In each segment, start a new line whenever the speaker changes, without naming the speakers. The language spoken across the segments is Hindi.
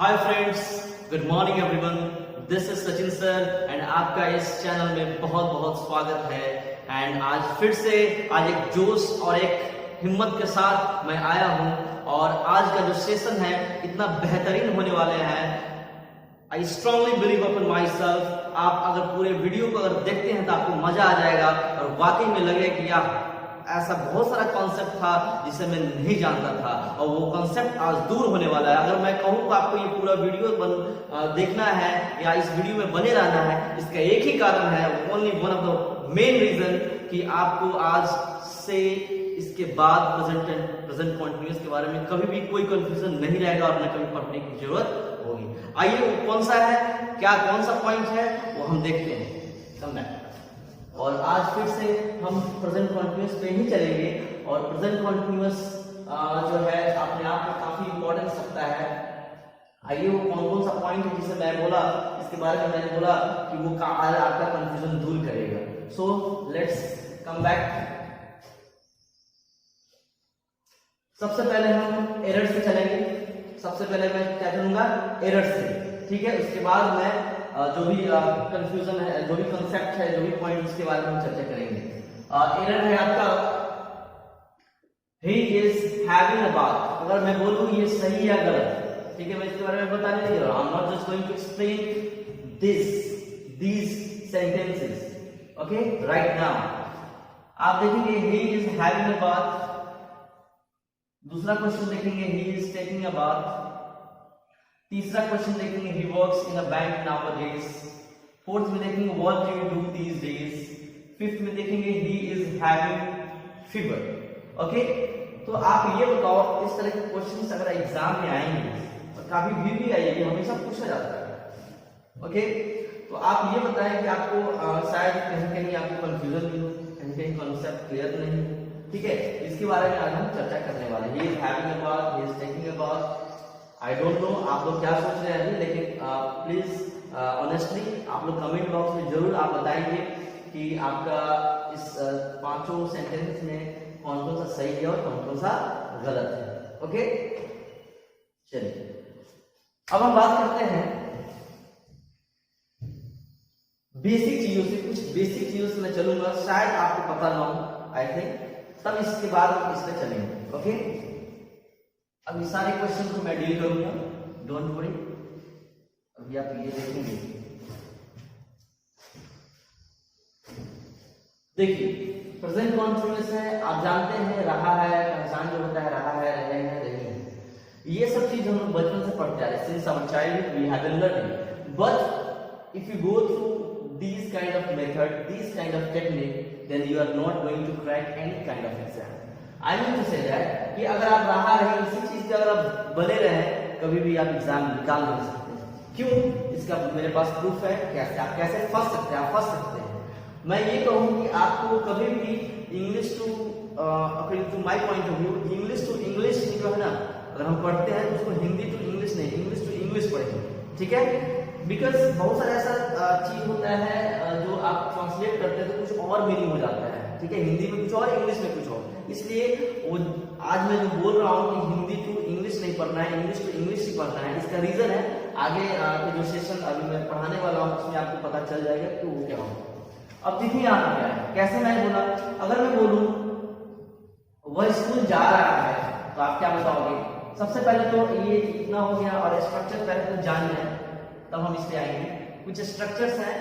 Hi friends, good morning everyone. This is Sachin sir and आपका इस चैनल में बहुत बहुत स्वागत है। एंड आज फिर से एक जोश और एक हिम्मत के साथ मैं आया हूं और आज का जो सेशन है इतना बेहतरीन होने वाले हैं। I strongly believe upon my self. आप अगर पूरे वीडियो को अगर देखते हैं तो आपको मजा आ जाएगा और वाकई में लगेगा कि यार ऐसा बहुत सारा कॉन्सेप्ट था जिसे मैं नहीं जानता था और वो कॉन्सेप्ट आज दूर होने वाला है। अगर मैं कहूँ कि आपको ये पूरा वीडियो देखना है या इस वीडियो में बने रहना है, इसका एक ही कारण है, only one of the main reason कि आपको आज से इसके बाद प्रेजेंट कॉन्टिन्यूअस के बारे में कभी भी कोई कंफ्यूजन नहीं रहेगा और न कभी पढ़ने की जरूरत होगी। आइए वो कौन सा है, क्या कौन सा पॉइंट है वो हम देखते हैं। Come back. और आज फिर से हम प्रेजेंट कॉन्टिन्यूअस पे ही चलेंगे और प्रेजेंट कॉन्टिन्यूअस जो है अपने आप में काफी इंपॉर्टेंस रखता है। आइए वो कौन कौन सा पॉइंट है जिसे मैं बोला, इसके बारे में मैंने बोला कि वो आज आपका कंफ्यूजन दूर करेगा। So let's come back. सबसे पहले हम एरर से चलेंगे। सबसे पहले मैं क्या चलूंगा, एरर से, ठीक है। उसके बाद मैं जो भी कंफ्यूजन है, जो भी कंसेप्ट है, जो भी पॉइंट, उसके बारे में हम चर्चा करेंगे। एरर है आपका ही इज हैविंग अ बाथ। अगर मैं बोलूं ये सही या गलत, ठीक है, मैं इसके बारे में बताने नहीं जा रहा। I am not just going to explain these sentences, okay, right now. आप देखेंगे he is having a bath. दूसरा क्वेश्चन देखेंगे he is taking a bath. तीसरा क्वेश्चन देखेंगे he works in a bank nowadays. Fourth में देखेंगे what do you do these days. Fifth में देखेंगे he is having fever. Okay, तो आप ये बताओ, इस तरह के क्वेश्चंस अगर एग्जाम में आएंगे और काफी भी आएगी, हमेशा पूछा जाता है। ओके, तो आप ये बताएं कि आपको शायद कहीं कहीं आपको कंफ्यूजन नहीं हो, कहीं कहीं कॉन्सेप्ट क्लियर नहीं हो, ठीक है। इसके बारे में आज हम चर्चा करने वाले हैं। ही is having a bath, he is taking a bath. I don't know आप लोग क्या सोच रहे हैं अभी, लेकिन प्लीज ऑनेस्टली आप लोग कमेंट बॉक्स में जरूर आप बताएंगे कि आपका इस पांचों सेंटेंस में कौन कौन सा सही है और कौन कौन सा गलत है। ओके, चलिए अब हम बात करते हैं बेसिक चीजों से। कुछ बेसिक चीजों से मैं चलूंगा, शायद आपको पता ना हो, आई थिंक, तब इसके बाद हम इस पे चलेंगे। ओके, अब ये सारे क्वेश्चन को मैं डील करूंगा, डोंट वरी। अभी आप ये देखेंगे, देखिए प्रेजेंट कॉन्टिन्यूअस है, आप जानते हैं, रहा है, पहचान जो होता है, रहा है, रहे हैं, रही है, ये सब चीज हम लोग बचपन से पढ़ते आ रहे हैं। Since our childhood we have learned. But if you go through these kind of method, these kind of technique, then you are not going to crack any kind of exam. I mean to say that कि अगर आप रहा रहे इसी चीज के अगर आप बने रहे, कभी भी आप एग्जाम निकाल नहीं सकते। क्यों? इसका मेरे पास प्रूफ है। कैसे आप कैसे फंस सकते हैं, आप फंस सकते हैं। मैं ये कहूँ कि आपको कभी भी English to according to my point of view, English to English जो है ना, अगर हम पढ़ते हैं तो उसको हिंदी टू इंग्लिश नहीं, इंग्लिश टू इंग्लिश पढ़ेंगे, ठीक है। बिकॉज बहुत सारा ऐसा चीज होता है जो आप ट्रांसलेट करते हैं तो कुछ और मीनिंग हो जाता है, ठीक है, हिंदी में कुछ और, इंग्लिश में कुछ और। इसलिए वो आज मैं जो बोल रहा हूँ कि हिंदी टू इंग्लिश नहीं पढ़ना है, इंग्लिश टू इंग्लिश ही पढ़ना है। इसका रीजन है आगे के जो सेशन अभी मैं पढ़ाने वाला हूँ उसमें आपको पता चल जाएगा कि वो क्या होगा। अब देखिए यहाँ क्या है, कैसे मैंने बोला, अगर मैं बोलूँ वह स्कूल जा रहा है तो आप क्या बताओगे। सबसे पहले तो ये इतना हो गया और स्ट्रक्चर पहले तो जान लें, तब हम इस पे आएंगे। कुछ स्ट्रक्चर्स हैं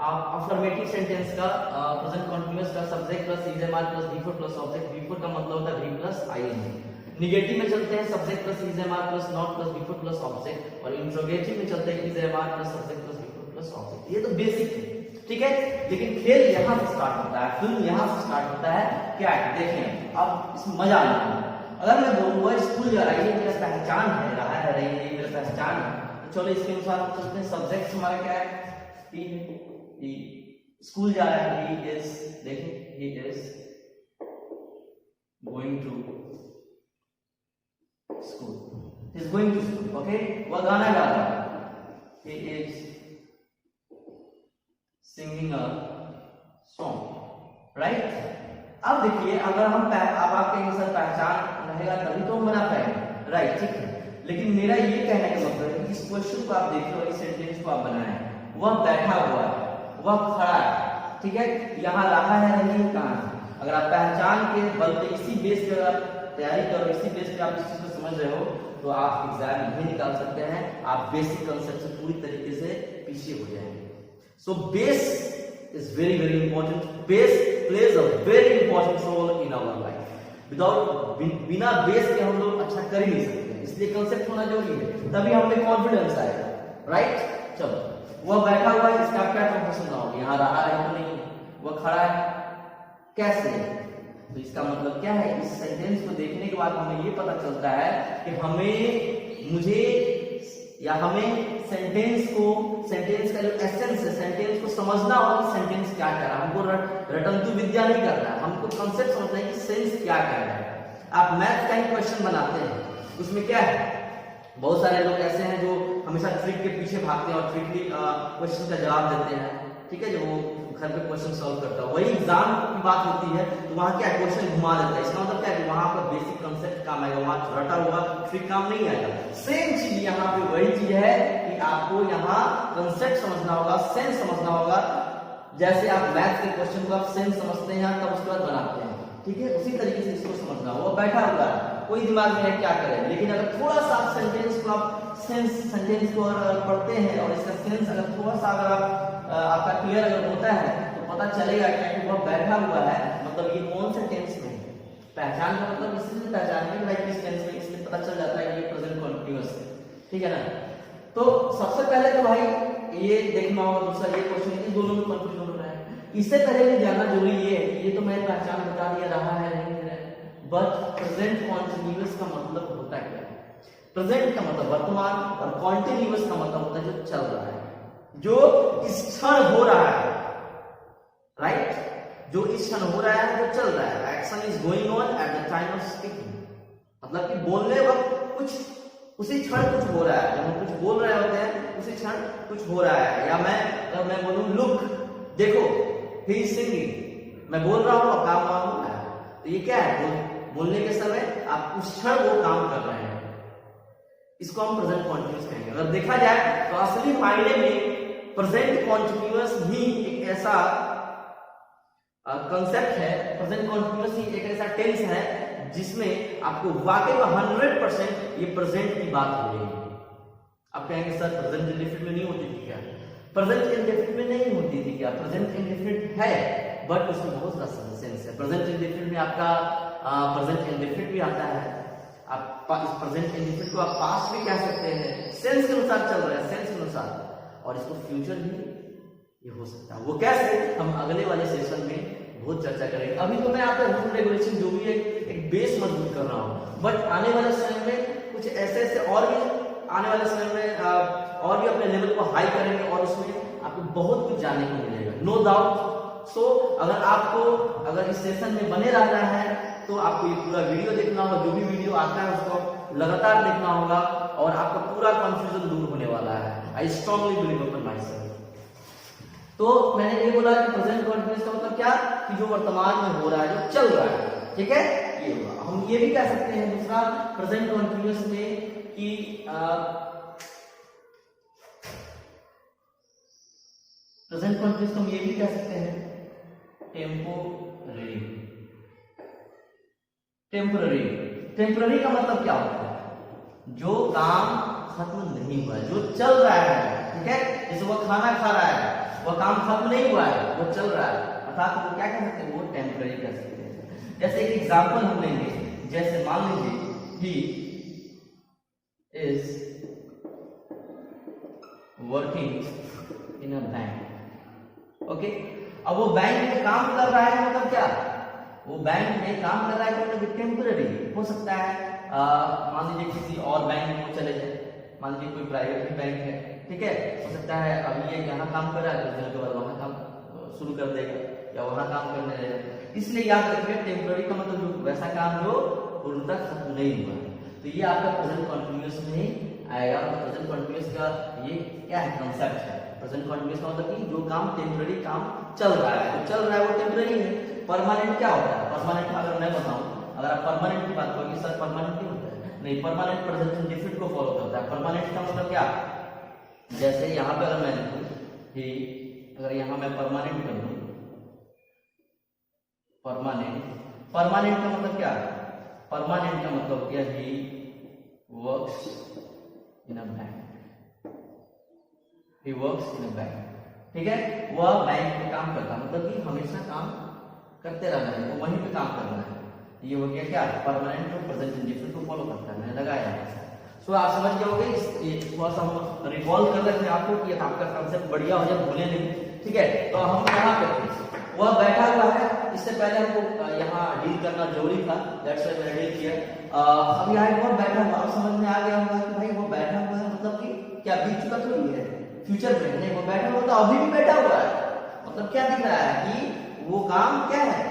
अफर्मेटिव सेंटेंस का, प्रेजेंट कॉन्टिन्यूअस का, subject plus is am are plus before plus object. Before का मतलब होता है भी प्लस आईएनजी। निगेटिव में चलते हैं subject plus is am are plus not plus before plus object. और इंट्रोगेटिव में चलते हैं is am are plus subject plus before plus object. ये तो बेसिक है, ठीक है। लेकिन खेल यहाँ से स्टार्ट होता है, फिल्म यहाँ से स्टार्ट होता है। क्या है देखें, अब इसमें मजा आना है। अगर मैं बोलूँ वह स्कूल जा रहा है, ये मेरा पहचान है, रहा है, रही है, मेरा पहचान है, चलो इसके अनुसार हम चलते हैं। सब्जेक्ट हमारा क्या है, टी है, टी। स्कूल जा रहा है, ही इज, देखिए he is going to school, he is going to school. Okay, वह गाना गा रहा है, he is singing a song, right. अब देखिए, अगर हम अब आपके अनुसार पहचान रहेगा तभी तो हम बना पाएंगे, राइट, ठीक है। लेकिन मेरा ये कहने का मतलब है कि इस क्वेश्चन को आप देखें और इस सेंटेंस को आप बनाएं, वह बैठा हुआ है, वह खड़ा है, ठीक है, यहाँ रहा है नहीं कहाँ है। अगर आप पहचान के बल पे इसी बेस पे आप तैयारी कर रहे हो, इसी बेस पे आप इस चीज को समझ रहे हो, तो आप एग्जाम भी निकाल सकते हैं, आप बेसिक कंसेप्ट से पूरी तरीके से पीछे हो जाएंगे। So base is very very important, base plays a very important role in our life. Without बिना बेस के हम लोग अच्छा कर ही नहीं सकते, इसलिए कंसेप्ट होना जरूरी है, तभी हमें कॉन्फिडेंस आएगा, राइट। चलो, वह बैठा हुआ है, इसका क्या कंफ्यूजन ना हो, यहाँ रहा है तो नहीं, वह खड़ा है, कैसे? तो इसका मतलब क्या है, इस सेंटेंस को देखने के बाद हमें ये पता चलता है कि हमें सेंटेंस का जो एसेंस है, सेंटेंस को समझना होगा कि सेंटेंस क्या कह रहा है। हमको रटंतु विद्या नहीं करना है, हमको कंसेप्ट समझना है कि सेंस क्या कह रहा है। आप मैथ का ही क्वेश्चन बनाते हैं, उसमें क्या है, बहुत सारे लोग ऐसे हैं जो हमेशा ट्रिक के पीछे भागते हैं और ट्रिकली क्वेश्चन का जवाब देते हैं, ठीक है, जो वो घर पे क्वेश्चन सॉल्व करता है। वही एग्जाम की बात होती है तो वहां क्या क्वेश्चन घुमा देता है, इसका मतलब क्या है, वहां पर बेसिक कंसेप्ट काम आएगा, वहां रटा हुआ ट्रिक काम नहीं आएगा। सेम चीज यहाँ पे वही चीज है कि आपको यहाँ कंसेप्ट समझना होगा, सेंस समझना होगा। जैसे आप मैथ के क्वेश्चन को आप सेंस समझते हैं तब उसके बाद बनाते हैं, ठीक है, उसी तरीके से इसको समझना होगा। बैठा हुआ है, कोई दिमाग में है क्या करें, लेकिन अगर थोड़ा सा सेंटेंस को आप सेंटेंस को पढ़ते हैं और इसका सेंस अगर थोड़ा सा अगर आपका क्लियर अगर होता है तो पता चलेगा कि वह बैठा हुआ है, मतलब ये कौन से टेंस में है। पहचान का मतलब इसी से पहचान है भाई किस टेंस में, इसलिए पता चल जाता है ये प्रेजेंट कंटीन्यूअस है, ठीक है ना। तो सबसे पहले तो भाई ये देखना होगा, दूसरा ये क्वेश्चन इन दोनों में कंफ्यूजन हो रहा है, इससे पहले भी जानना जरूरी ये है कि ये तो मैंने पहचान बता दिया रहा है नहीं है, बट प्रेजेंट कॉन्टिन्यूअस का मतलब होता क्या है। प्रेजेंट का मतलब वर्तमान और कॉन्टिन्यूअस का मतलब होता है जो चल रहा है, जो इस क्षण हो रहा है, राइट, जो इस क्षण हो रहा है, जो चल रहा है। Action is going on at the time of speaking, मतलब कि बोलने वक्त कुछ उसी क्षण कुछ हो रहा है, जब हम कुछ बोल रहे होते हैं उसी क्षण कुछ हो रहा है। या अगर मैं बोलूं लुक, देखो, ही इज सिंगिंग, मैं बोल रहा हूं और काम हो रहा है, तो ये क्या है, बोलने के समय आप उस क्षण वो काम कर रहे हैं, इसको हम प्रेजेंट कॉन्टिन्यूअस कहेंगे। अगर देखा जाए तो असली मायने में प्रेजेंट कॉन्टिन्यूअस ही एक ऐसा कंसेप्ट है, प्रेजेंट कॉन्टिन्यूअस ही एक ऐसा टेंस है जिसमें आपको वाकई में 100% ये प्रेजेंट की बात हो रही है। आप कहेंगे सर प्रेजेंट इंडेफिनिट में नहीं होती थी क्या? प्रेजेंट इंडेफिनिट में नहीं होती थी क्या? प्रेजेंट इंडेफिनिट है, बट उसमें बहुत सारा सेंस है। प्रेजेंट इंडेफिनिट में आपका प्रेजेंट इंडेफिनिट भी आता है, आप इस प्रेजेंट इंडेफिनिट को आप पास्ट भी कह सकते हैं, सेंस के अनुसार चल रहा है, सेंस के अनुसार, और इसको फ्यूचर भी ये हो सकता है। वो कैसे, हम अगले वाले सेशन में बहुत चर्चा करेंगे। अभी तो मैं आपका रूल रेगुलेशन जो भी है एक बेस मजबूत कर रहा हूँ, बट आने वाले समय में कुछ ऐसे और भी आने वाले समय में और भी अपने लेवल को हाई करेंगे और उसमें आपको बहुत कुछ जानने को मिलेगा, नो डाउट। सो अगर इस सेशन में बने रहना है तो आपको ये पूरा वीडियो देखना होगा, जो भी वीडियो आता है उसको लगातार देखना होगा और आपका पूरा कंफ्यूजन दूर होने वाला है। I strongly believe upon my self. तो मैंने ये बोला कि प्रेजेंट कॉन्टिन्यूअस का मतलब क्या, कि जो वर्तमान में हो रहा है, जो चल रहा है, ठीक है, ये होगा। हम ये भी कह सकते हैं दूसरा प्रेजेंट कॉन्टिन्यूअस में कि प्रेजेंट कॉन्टिन्यूअस को हम ये भी कह सकते हैं टेम्पोररी। टेम्पररी, टेम्पररी का मतलब क्या होता है, जो काम खत्म नहीं हुआ है, जो चल रहा है, ठीक है, जैसे वो खाना खा रहा है, वो काम खत्म नहीं हुआ है, वो चल रहा है, अर्थात वो क्या कह सकते हैं, वो टेम्पररी कह सकते हैं। जैसे एक एग्जांपल हम लेंगे, जैसे मान लीजिए he is working in a bank, okay, अब वो बैंक में काम कर रहा है, मतलब क्या, वो बैंक में काम कर रहा है, मतलब टेम्पररी हो सकता है। मान लीजिए किसी और बैंक में वो चले जाए, मान लीजिए कोई प्राइवेट बैंक है, ठीक है, हो सकता है अभी ये यहाँ काम कर रहा है, कुछ दिनों के बाद वहाँ काम शुरू कर देगा या वहाँ काम करने लगेगा। इसलिए याद रखिए टेम्पररी का मतलब जो वैसा काम जो पूर्णतः खत्म नहीं हुआ है, तो ये आपका प्रेजेंट कॉन्टिन्यूअस में ही आएगा। प्रेजेंट कॉन्टिन्यूअस का ये क्या है, कंसेप्ट है। प्रेजेंट कॉन्टिन्यूअस का मतलब कि जो काम टेम्पररी काम चल रहा है, जो चल रहा है वो टेम्पररी है। परमानेंट क्या होता है, परमानेंट अगर मैं बताऊं, अगर आप परमानेंट की बात करोगे, सर परमानेंट नहीं होता है, नहीं, परमानेंट प्रेजेंट इंडेफिनिट को फॉलो करता है। परमानेंट का मतलब क्या, जैसे यहाँ पे अगर मैं लिखूं कि अगर यहाँ मैं परमानेंट कर दूं, परमानेंट का मतलब क्या, परमानेंट का मतलब क्या, ही works in a bank, he works in a bank, ठीक है, वह बैंक में काम करता है, मतलब कि हमेशा काम करते रहना है, वो वहीं पे काम करना है, ये हो गया क्या, परमानेंट और प्रेजेंट इंडेफिनिट को फॉलो करता है, मैंने लगाया है। सो आप समझ गए होंगे, थोड़ा सा हम रिकॉल कर रहे थे आपको कि आपका कंसेप्ट बढ़िया हो जाए, भूले नहीं, ठीक है। तो हम यहाँ पे वह बैठा हुआ है, इससे पहले हमको यहाँ डील करना जरूरी था, दैट्स व्हाई मैंने डील किया। अब यहाँ वह बैठा हुआ, अब समझ में आ गया होगा कि भाई वो बैठा हुआ है मतलब कि क्या बीत चुका थोड़ी है, फ्यूचर में नहीं, वो बैठा हुआ तो अभी भी बैठा हुआ है, मतलब क्या दिख रहा है कि वो काम क्या है,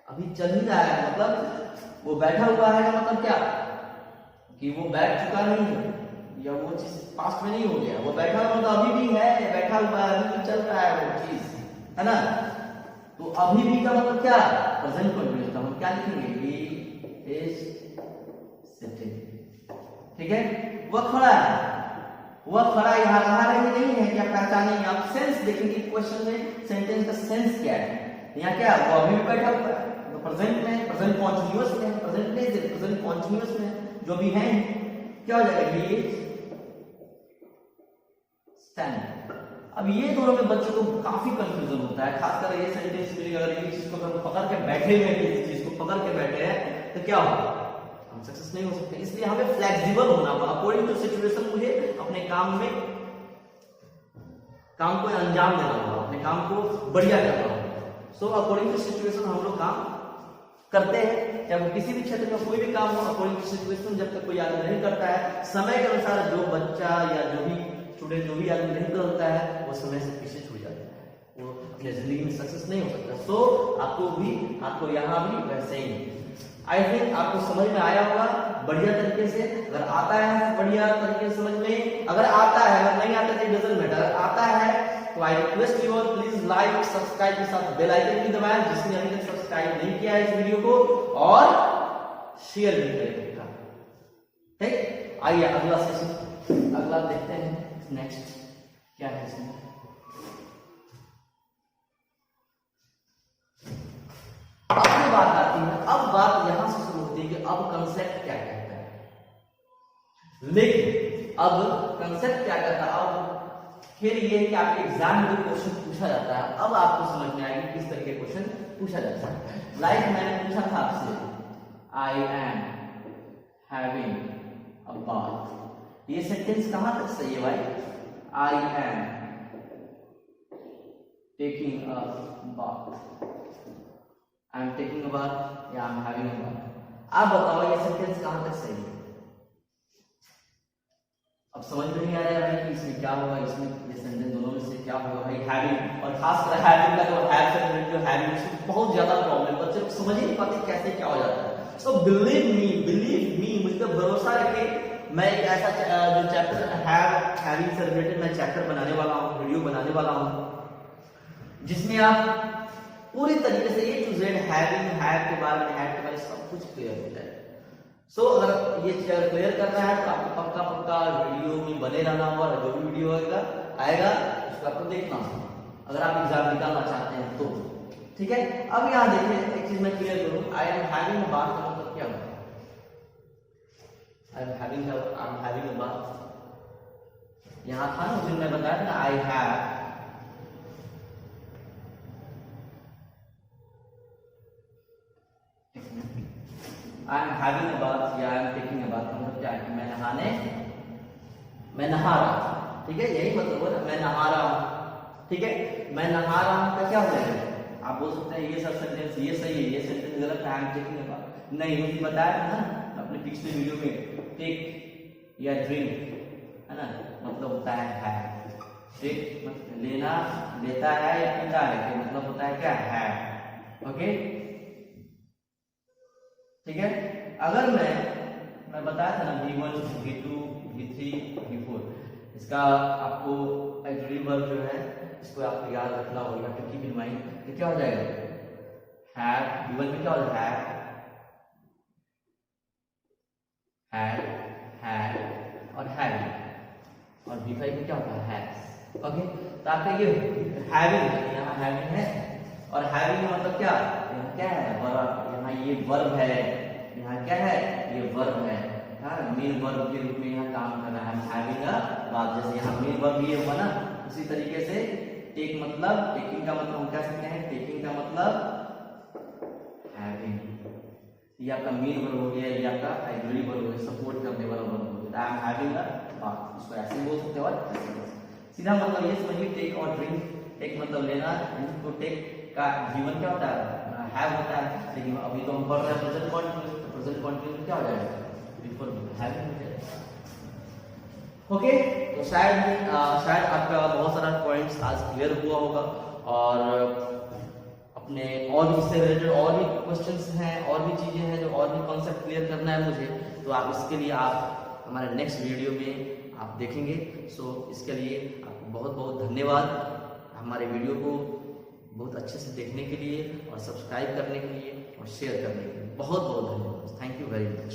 अभी चल ही रहा है, मतलब वो बैठा हुआ है, मतलब क्या कि वो बैठ चुका नहीं है या वो चीज पास्ट में नहीं हो गया, वो बैठा हुआ तो अभी भी है, बैठा हुआ है, अभी भी चल रहा है वो चीज, है ना। तो अभी भी का मतलब क्या, प्रेजेंट कंटिन्यूअस, हम क्या लिखेंगे, ही इज सिटिंग, ठीक है, वह खड़ा है, वह खड़ा यहाँ रहा नहीं है, क्या पहचानेंगे आप, सेंस देखेंगे क्वेश्चन में, सेंटेंस का सेंस क्या है, यहाँ क्या, वो अभी भी बैठा हुआ है, तो प्रेजेंट में, प्रेजेंट कॉन्टिन्यूअस में, प्रेजेंट नहीं, प्रेजेंट कॉन्टिन्यूअस में जो भी है क्या हो जाएगा, ही इज स्टैंडिंग। अब ये दोनों में बच्चों को काफी कंफ्यूजन होता है, खासकर ये सेंटेंस के लिए, अगर ये चीज को हम पकड़ के बैठे हुए हैं, इस चीज को पकड़ के बैठे हैं तो क्या होगा, हम सक्सेस नहीं हो सकते। इसलिए हमें फ्लेक्सिबल होना होगा, अकॉर्डिंग टू सिचुएशन मुझे अपने काम को अंजाम देना होगा, अपने काम को बढ़िया करना होगा। सो अकॉर्डिंग टू सिचुएशन हम लोग काम करते हैं, चाहे वो किसी भी क्षेत्र में कोई भी काम हो, अकॉर्डिंग टू सिचुएशन जब तक कोई आदमी नहीं करता है, समय के अनुसार जो बच्चा या जो भी स्टूडेंट, जो भी आदमी नहीं करता है, वो समय से पीछे छूट जाता है, वो अपनी जिंदगी में सक्सेस नहीं हो सकता। सो आपको यहाँ भी वैसे ही, आई थिंक आपको समझ में आया होगा बढ़िया तरीके से। अगर आता है बढ़िया तरीके से समझ में, अगर आता है, अगर नहीं आता है डजंट मैटर, अगर आता है तो I request you all please like, subscribe के साथ बेल आइकन भी दबाएं, जिसने अभी तक सब्सक्राइब नहीं किया है इस वीडियो को, और शेयर भी करें, ठीक। आइए अगला सेशन, अगला देखते हैं नेक्स्ट क्या है इसमें। अब बात आती है, अब बात यहां से शुरू होती है कि अब कंसेप्ट क्या कहता है, लेकिन अब कंसेप्ट क्या कहता है, अब फिर ये है कि आपके एग्जाम में जो क्वेश्चन पूछा जाता है, अब आपको समझ में आएगी किस तरह के क्वेश्चन पूछा जाता है। लाइक मैंने पूछा था आपसे, I am having a bath, ये सेंटेंस कहां तक सही है भाई, I am taking a bath, I am taking a bath या I am having a bath, आप बताओ ये सेंटेंस कहां तक सही है। अब समझ में नहीं आ रहा है भाई कि इसमें क्या होगा, इसमें ये सेंटेंस दोनों में से क्या होगा भाई, हैविंग, और खासकर हैविंग का जो हैव से रिलेटेड जो हैविंग, इसमें बहुत ज्यादा प्रॉब्लम, बच्चे समझ ही नहीं पाते कैसे क्या हो जाता है। सो बिलीव मी, मुझ पर भरोसा रखिए, मैं एक ऐसा जो चैप्टर हैविंग से रिलेटेड मैं चैप्टर बनाने वाला हूँ, वीडियो बनाने वाला हूँ, जिसमें आप पूरी तरीके से ए टू जेड हैविंग, हैव के बारे में, हैव के बारे में सब कुछ क्लियर हो जाए। सो अगर ये चीज क्लियर करना है तो आपको पक्का वीडियो में बने रहना होगा, और जो भी वीडियो आएगा उसको आपको देखना होगा, अगर आप एग्जाम निकालना चाहते हैं तो, ठीक है। अब यहाँ देखिए एक चीज मैं क्लियर करूँ, I am having a bath का मतलब क्या होता है, I'm having a bath, यहाँ था ना, उस दिन मैं बताया था ना, I am having a bath या I am taking a bath, मतलब क्या है कि मैं नहा रहा हूँ, ठीक है, यही मतलब है ना, मैं नहा रहा हूँ, ठीक है, मैं नहा रहा हूँ का क्या हो जाएगा, आप बोल सकते हैं ये सब सेंटेंस ये सही है, ये सेंटेंस गलत है, I am taking a bath, नहीं, मुझे बताया था ना अपने पिछले वीडियो में, टेक या ड्रिंक, है ना, मतलब होता है, टेक मतलब लेना, लेता है या पीता है, तो मतलब होता है क्या, है, ओके, ठीक है। अगर मैं बताया था ना V1, V2, V3, V4, इसका आपको एक्चुअली वर्ब जो है इसको आपको याद रखना होगा, तो कीप इन माइंड, तो क्या हो जाएगा, हैव, V1 में क्या हो जाएगा, हैड और हैविंग, और V5 में क्या होता है हैज। ओके, तो आपका ये हैविंग, यहाँ हैविंग है, और हैविंग का मतलब क्या, यहाँ क्या है वर्ब, यहाँ ये वर्ब है, यहाँ क्या है ये वर्ब है, मेन वर्ब के रूप में यहाँ काम कर रहा है हैविंग अ बात। जैसे यहाँ मेन वर्ब ये हुआ ना, उसी तरीके से टेक मतलब, टेकिंग का मतलब हम कह सकते हैं, टेकिंग का मतलब हैविंग, ये आपका मेन वर्ब हो गया, ये आपका ऑक्सिलरी वर्ब हो गया, सपोर्ट करने वाला वर्ब हो गया। आई एम हैविंग अ बात, इसको ऐसे बोल सकते हो और सीधा मतलब ये समझिए टेक और ड्रिंक, टेक मतलब लेना, तो टेक का जीवन क्या होता है हैव होता है, लेकिन अभी तो हम पढ़ रहे हैं प्रेजेंट कॉन्टिन्यूअस, तो प्रेजेंट कॉन्टिन्यूअस क्या हो जाएगा बिफोर हैविंग हो जाएगा। ओके, तो शायद आपका बहुत सारा पॉइंट्स आज क्लियर हुआ होगा, और अपने और भी इससे रिलेटेड और भी क्वेश्चंस हैं, और भी चीजें हैं जो और भी कॉन्सेप्ट क्लियर करना है मुझे, तो आप इसके लिए आप हमारे नेक्स्ट वीडियो में आप देखेंगे। सो इसके लिए आपको बहुत बहुत धन्यवाद, हमारे वीडियो को बहुत अच्छे से देखने के लिए और सब्सक्राइब करने के लिए और शेयर करने के लिए बहुत बहुत धन्यवाद। Thank you very much.